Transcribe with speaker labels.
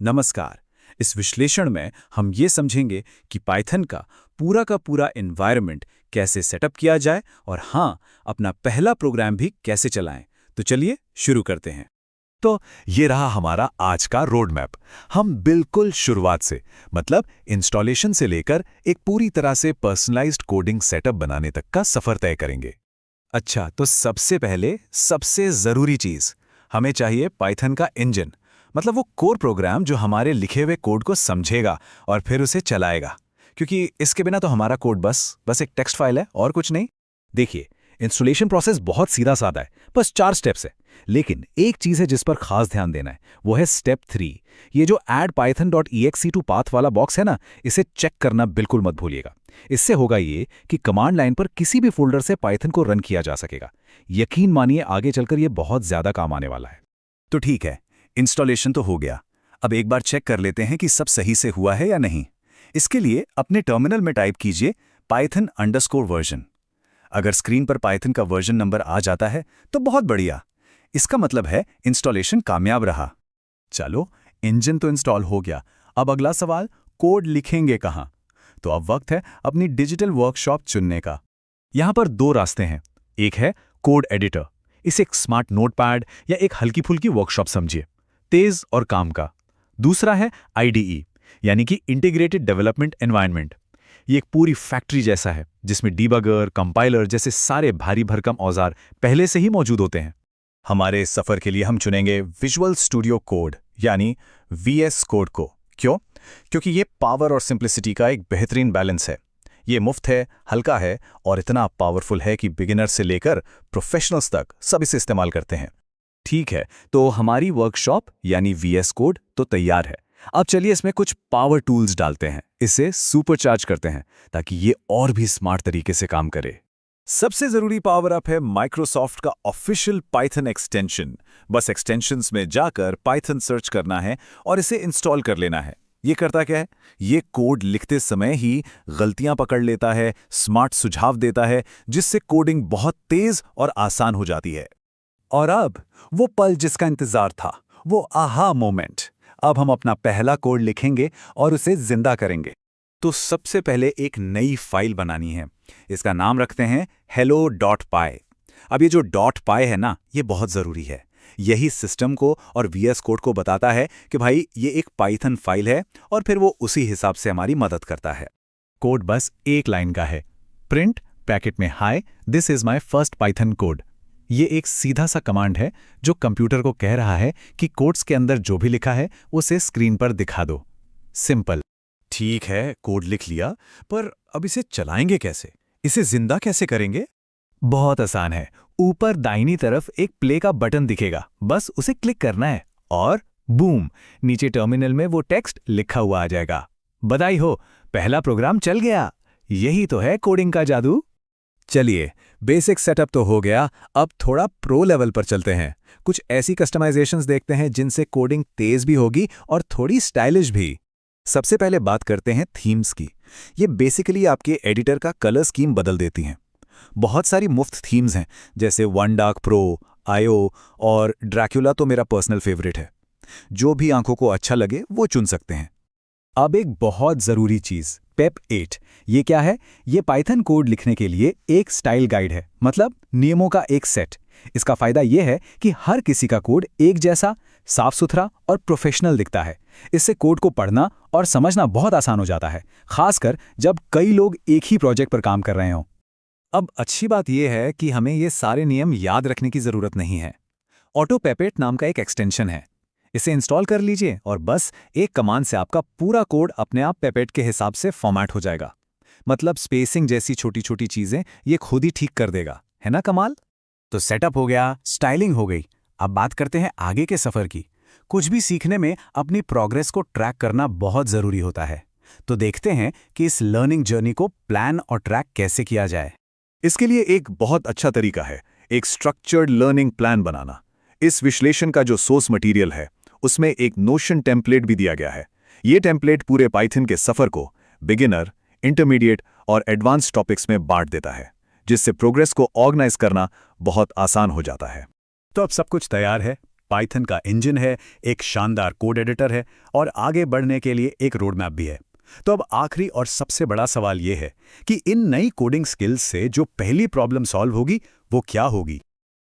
Speaker 1: नमस्कार। इस विश्लेषण में हम ये समझेंगे कि पाइथन का पूरा एनवायरनमेंट कैसे सेटअप किया जाए और हाँ, अपना पहला प्रोग्राम भी कैसे चलाएं। तो चलिए शुरू करते हैं।
Speaker 2: तो ये रहा हमारा आज का रोड मैप। हम बिल्कुल शुरुआत से मतलब इंस्टॉलेशन से लेकर एक पूरी तरह से पर्सनलाइज्ड कोडिंग सेटअप बनाने तक का सफर तय करेंगे।
Speaker 1: अच्छा, तो सबसे पहले सबसे ज़रूरी चीज़ हमें चाहिए पाइथन का इंजन, मतलब वो कोर प्रोग्राम जो हमारे लिखे हुए कोड को समझेगा और फिर उसे चलाएगा, क्योंकि इसके बिना तो हमारा कोड बस एक टेक्स्ट फाइल है और कुछ नहीं।
Speaker 3: देखिए, इंस्टॉलेशन प्रोसेस बहुत सीधा साधा है, बस 4 स्टेप्स है। लेकिन एक चीज है जिस पर खास ध्यान देना है, वो है स्टेप 3। ये जो add python.exe to path वाला बॉक्स है ना, इसे चेक करना बिल्कुल मत भूलिएगा। इससे होगा ये कि कमांड लाइन पर किसी भी फोल्डर से पाइथन को रन किया जा सकेगा। यकीन मानिए, आगे चलकर ये बहुत ज्यादा काम आने वाला है।
Speaker 1: तो ठीक है, इंस्टॉलेशन तो हो गया। अब एक बार चेक कर लेते हैं कि सब सही से हुआ है या नहीं। इसके लिए अपने टर्मिनल में टाइप कीजिए python_version। अगर स्क्रीन पर पाइथन का वर्जन नंबर आ जाता है तो बहुत बढ़िया, इसका मतलब है इंस्टॉलेशन कामयाब रहा। चलो, इंजन तो इंस्टॉल हो गया। अब अगला सवाल, कोड लिखेंगे कहाँ? तो अब वक्त है अपनी डिजिटल वर्कशॉप चुनने का।
Speaker 3: यहां पर 2 रास्ते हैं। एक है कोड एडिटर, इसे एक स्मार्ट नोटपैड या एक हल्की फुल्की वर्कशॉप समझिए, तेज और काम का। दूसरा है IDE, यानी कि इंटीग्रेटेड डेवलपमेंट एनवायरनमेंट। ये एक पूरी फैक्ट्री जैसा है जिसमें डीबगर, कंपाइलर जैसे सारे भारी भरकम औजार पहले से ही मौजूद होते हैं।
Speaker 1: हमारे इस सफर के लिए हम चुनेंगे विजुअल स्टूडियो कोड यानी VS कोड को। क्यों? क्योंकि ये पावर और सिंप्लिसिटी का एक बेहतरीन बैलेंस है। ये मुफ्त है, हल्का है और इतना पावरफुल है कि बिगिनर से लेकर प्रोफेशनल्स तक सब इसे इस्तेमाल करते हैं। ठीक है, तो हमारी वर्कशॉप यानी VS कोड तो तैयार है। अब चलिए इसमें कुछ पावर टूल्स डालते हैं, इसे सुपरचार्ज करते हैं ताकि ये और भी स्मार्ट तरीके से काम करे। सबसे जरूरी पावर अप है माइक्रोसॉफ्ट का ऑफिशियल पाइथन एक्सटेंशन। बस एक्सटेंशंस में जाकर पाइथन सर्च करना है और इसे इंस्टॉल कर लेना है। ये करता क्या है? ये कोड लिखते समय ही गलतियां पकड़ लेता है, स्मार्ट सुझाव देता है, जिससे कोडिंग बहुत तेज और आसान हो जाती है। और अब वो पल जिसका इंतजार था, वो आहा मोमेंट। अब हम अपना पहला कोड लिखेंगे और उसे जिंदा करेंगे। तो सबसे पहले एक नई फाइल बनानी है। इसका नाम रखते हैं hello.py। अब ये जो .py है ना, ये बहुत ज़रूरी है। यही सिस्टम को और VS कोड को बताता है कि भाई ये एक पाइथन फाइल है और फिर वो उसी हिसाब से हमारी मदद करता है।
Speaker 3: कोड बस एक लाइन का है, प्रिंट पैकेट में hi this is my first Python code. ये एक सीधा सा कमांड है जो कंप्यूटर को कह रहा है कि कोड्स के अंदर जो भी लिखा है उसे स्क्रीन पर दिखा दो। सिंपल।
Speaker 1: ठीक है, कोड लिख लिया, पर अब इसे चलाएंगे कैसे? इसे जिंदा कैसे करेंगे?
Speaker 3: बहुत आसान है। ऊपर दाहिनी तरफ एक प्ले का बटन दिखेगा, बस उसे क्लिक करना है और बूम, नीचे टर्मिनल में वो टेक्स्ट लिखा हुआ आ जाएगा। बधाई हो, पहला प्रोग्राम चल गया। यही तो है कोडिंग का जादू।
Speaker 1: चलिए, बेसिक सेटअप तो हो गया, अब थोड़ा प्रो लेवल पर चलते हैं। कुछ ऐसी कस्टमाइजेशंस देखते हैं जिनसे कोडिंग तेज भी होगी और थोड़ी स्टाइलिश भी। सबसे पहले बात करते हैं थीम्स की। ये बेसिकली आपके एडिटर का कलर स्कीम बदल देती हैं। बहुत सारी मुफ्त थीम्स हैं, जैसे वन डार्क प्रो, आयो और ड्रैक्युला तो मेरा पर्सनल फेवरेट है। जो भी आंखों को अच्छा लगे वो चुन सकते हैं। अब एक बहुत ज़रूरी चीज़, पेप 8। ये क्या है? ये पाइथन कोड लिखने के लिए एक स्टाइल गाइड है, मतलब नियमों का एक सेट। इसका फायदा ये है कि हर किसी का कोड एक जैसा, साफ सुथरा और प्रोफेशनल दिखता है। इससे कोड को पढ़ना और समझना बहुत आसान हो जाता है, खासकर जब कई लोग एक ही प्रोजेक्ट पर काम कर रहे हों। अब अच्छी बात यह है कि हमें ये सारे नियम याद रखने की ज़रूरत नहीं है। ऑटो पेपेट नाम का एक एक्सटेंशन है, इसे इंस्टॉल कर लीजिए और बस एक कमांड से आपका पूरा कोड अपने आप पेपेट के हिसाब से फॉर्मेट हो जाएगा। मतलब स्पेसिंग जैसी छोटी छोटी चीज़ें ये खुद ही ठीक कर देगा, है ना कमाल? तो सेटअप हो गया, स्टाइलिंग हो गई। अब बात करते हैं आगे के सफ़र की। कुछ भी सीखने में अपनी प्रोग्रेस को ट्रैक करना बहुत ज़रूरी होता है। तो देखते हैं कि इस लर्निंग जर्नी को प्लान और ट्रैक कैसे किया जाए।
Speaker 2: इसके लिए एक बहुत अच्छा तरीका है एक स्ट्रक्चर्ड लर्निंग प्लान बनाना। इस विश्लेषण का जो सोर्स मटेरियल है उसमें एक नोशन टेम्पलेट भी दिया गया है। ये टेम्पलेट पूरे पाइथन के सफ़र को बिगिनर, इंटरमीडिएट और एडवांस टॉपिक्स में बांट देता है, जिससे प्रोग्रेस को ऑर्गेनाइज करना बहुत आसान हो जाता है।
Speaker 3: तो अब सब कुछ तैयार है, पाइथन का इंजन है, एक शानदार कोड एडिटर है और आगे बढ़ने के लिए एक रोड मैप भी है। तो अब आखिरी और सबसे बड़ा सवाल ये है कि इन नई कोडिंग स्किल्स से जो पहली प्रॉब्लम सॉल्व होगी वो क्या होगी।